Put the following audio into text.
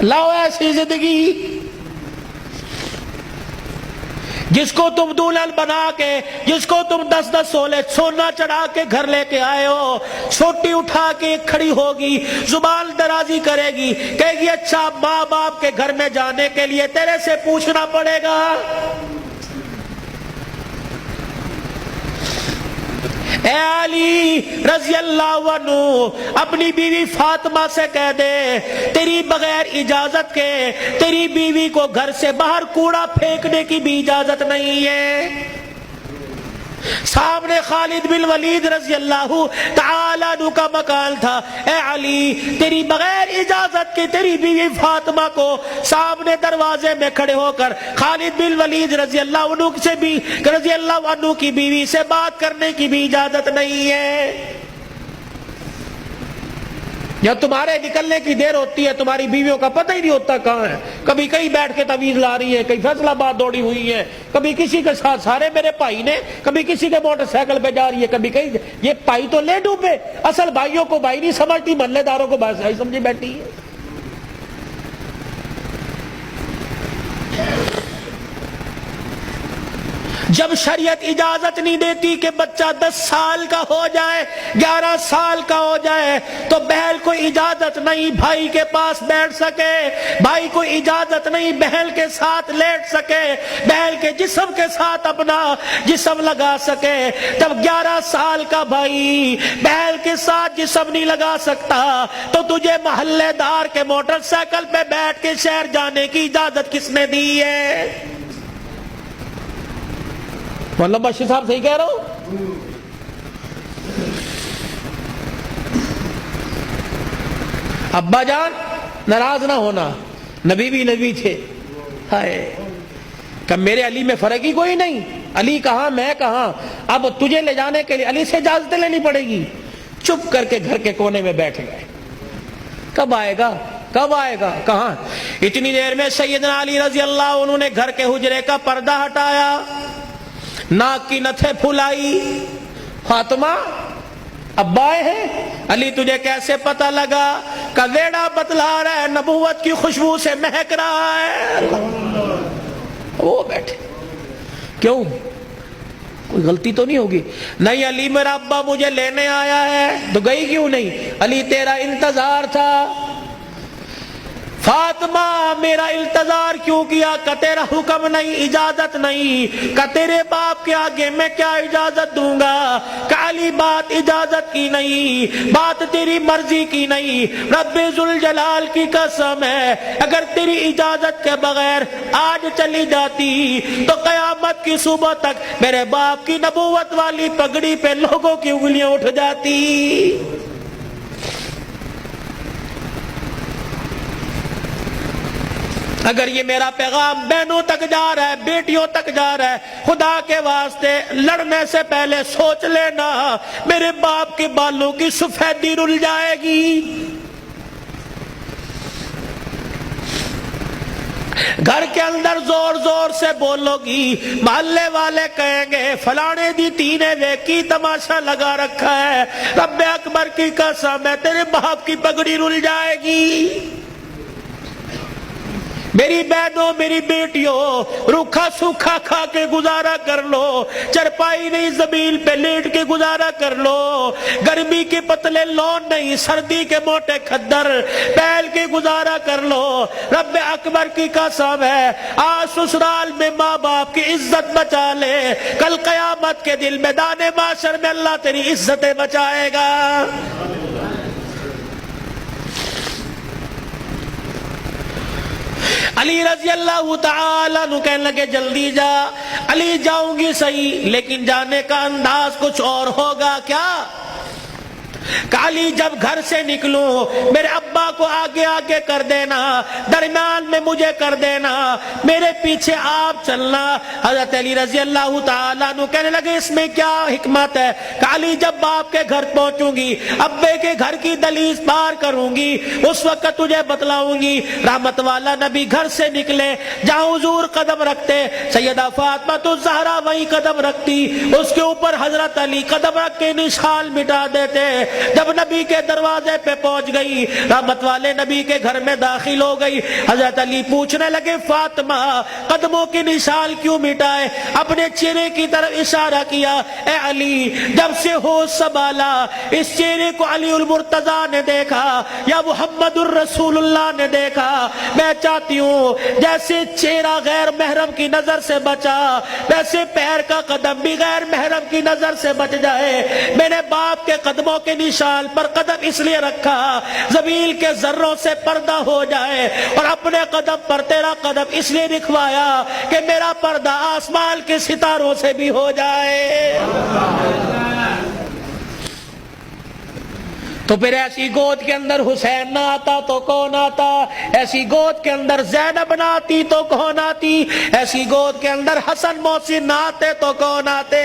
لاؤ ایسی زندگی جس کو تم دلہن بنا کے، جس کو تم 10-10 تولے سونا چڑھا کے گھر لے کے آئے ہو، چھوٹی اٹھا کے کھڑی ہوگی، زبان درازی کرے گی، کہے گی اچھا ماں باپ کے گھر میں جانے کے لیے تیرے سے پوچھنا پڑے گا۔ اے علی رضی اللہ عنہ اپنی بیوی فاطمہ سے کہہ دے تیری بغیر اجازت کے تیری بیوی کو گھر سے باہر کوڑا پھینکنے کی بھی اجازت نہیں ہے۔ سامنے خالد بن ولید رضی اللہ تعالیٰ عنہ کا مکان تھا۔ اے علی تیری بغیر اجازت کے تیری بیوی فاطمہ کو سامنے دروازے میں کھڑے ہو کر خالد بن ولید رضی اللہ عنہ کی بیوی سے بات کرنے کی بھی اجازت نہیں ہے۔ جب تمہارے نکلنے کی دیر ہوتی ہے تمہاری بیویوں کا پتہ ہی نہیں ہوتا کہاں ہے، کبھی کہیں بیٹھ کے تعویذ لا رہی ہے، کہیں فیصل آباد دوڑی ہوئی ہے، کبھی کسی کے ساتھ سارے میرے بھائی نے، کبھی کسی کے موٹر سائیکل پہ جا رہی ہے، کبھی کہیں۔ یہ بھائی تو لے ڈوبے، اصل بھائیوں کو بھائی نہیں سمجھتی، محلے داروں کو بھائی سمجھی بیٹھی ہے۔ جب شریعت اجازت نہیں دیتی کہ بچہ 10 سال کا ہو جائے، 11 سال کا ہو جائے، تو بہن کو اجازت نہیں بھائی کے پاس بیٹھ سکے، بھائی کو اجازت نہیں بہن کے ساتھ لیٹ سکے، بہن کے جسم کے ساتھ اپنا جسم لگا سکے۔ جب 11 سال کا بھائی بہن کے ساتھ جسم نہیں لگا سکتا تو تجھے محلے دار کے موٹر سائیکل پہ بیٹھ کے شہر جانے کی اجازت کس نے دی ہے؟ مولانا بشیر صاحب صحیح کہہ رہا ہوں؟ ابا جان ناراض نہ ہونا، نبی بھی نبی تھے۔ ہائے کہ میرے علی میں فرق ہی کوئی نہیں، علی کہاں میں کہاں، اب تجھے لے جانے کے لیے علی سے اجازت لینی پڑے گی۔ چپ کر کے گھر کے کونے میں بیٹھ گئے۔ کب آئے گا کب آئے گا کہاں؟ اتنی دیر میں سیدنا علی رضی اللہ عنہ نے گھر کے حجرے کا پردہ ہٹایا، ناک کی نتھے پھلائی۔ فاطمہ ابا آئے ہیں؟ علی تجھے کیسے پتہ لگا؟ کہ ویڑا بتلا رہا ہے، نبوت کی خوشبو سے مہک رہا ہے۔ وہ بیٹھے، کیوں کوئی غلطی تو نہیں ہوگی؟ نہیں علی میرا ابا مجھے لینے آیا ہے۔ تو گئی کیوں نہیں؟ علی تیرا انتظار تھا۔ فاطمہ میرا انتظار کیوں کیا؟ کہ تیرا حکم نہیں، اجازت نہیں، کہ تیرے باپ کے آگے میں کیا اجازت دوں گا؟ کہ علی بات اجازت کی نہیں، بات تیری مرضی کی نہیں، رب ذوالجلال کی قسم ہے اگر تیری اجازت کے بغیر آج چلی جاتی تو قیامت کی صبح تک میرے باپ کی نبوت والی پگڑی پہ لوگوں کی انگلیاں اٹھ جاتی۔ اگر یہ میرا پیغام بہنوں تک جا رہا ہے، بیٹیوں تک جا رہا ہے، خدا کے واسطے لڑنے سے پہلے سوچ لینا میرے باپ کے بالوں کی سفیدی رل جائے گی۔ گھر کے اندر زور زور سے بولو گی، محلے والے کہیں گے فلانے دی تینے ویکی تماشا لگا رکھا ہے، رب اکبر کی قسم ہے تیرے باپ کی پگڑی رل جائے گی۔ میری بہنوں میری بیٹیوں روکھا سوکھا کھا کے گزارا کر لو، چرپائی نہیں زمین پہ لیٹ کے گزارا کر لو، گرمی کے پتلے لون نہیں سردی کے موٹے کھدر پہل کے گزارا کر لو۔ رب اکبر کی قسم ہے آج سسرال میں ماں باپ کی عزت بچا لے، کل قیامت کے دل میدان محشر میں اللہ تیری عزتیں بچائے گا۔ علی رضی اللہ تعالیٰ عنہ کہنے لگے جلدی جا۔ علی جاؤں گی صحیح لیکن جانے کا انداز کچھ اور ہوگا۔ کیا؟ علی جب گھر سے نکلوں میرے ابا کو آگے آگے کر دینا، درمیان میں مجھے کر دینا، میرے پیچھے آپ چلنا۔ حضرت علی رضی اللہ تعالیٰ عنہ کہنے لگے اس میں کیا حکمت ہے؟ کہ علی جب باپ کے گھر پہنچوں گی، ابے کے گھر کی دہلیز پار کروں گی، اس وقت تجھے بتلاؤں گی۔ رحمت والا نبی گھر سے نکلے، جہاں حضور قدم رکھتے سیدہ فاطمہ الزہرا وہیں قدم رکھتی، اس کے اوپر حضرت علی قدم رکھ کے نشان مٹا دیتے۔ جب نبی کے دروازے پہ پہنچ گئی، رحمت والے نبی کے گھر میں داخل ہو گئی، حضرت علی پوچھنے لگے فاطمہ قدموں کی نشان کیوں مٹائے؟ اپنے چہرے کی طرف اشارہ کیا، اے علی جب سے ہوش سنبھالا اس چہرے کو علی المرتضی نے دیکھا یا محمد الرسول اللہ نے دیکھا، میں چاہتی ہوں جیسے چہرہ غیر محرم کی نظر سے بچا ویسے پیر کا قدم بھی غیر محرم کی نظر سے بچ جائے۔ میں نے باپ کے قدموں کے نشان پر قدم اس لیے رکھا زمین کے ذروں سے پردہ ہو جائے، اور اپنے قدم پر تیرا قدم اس لیے رکھوایا کہ میرا پردہ آسمان کے ستاروں سے بھی ہو جائے۔ تو پھر ایسی گود کے اندر حسین نہ آتا تو کون آتا؟ ایسی گود کے اندر زینب نہ آتی تو کون آتی؟ ایسی گود کے اندر حسن محسن نہ آتے تو کون آتے؟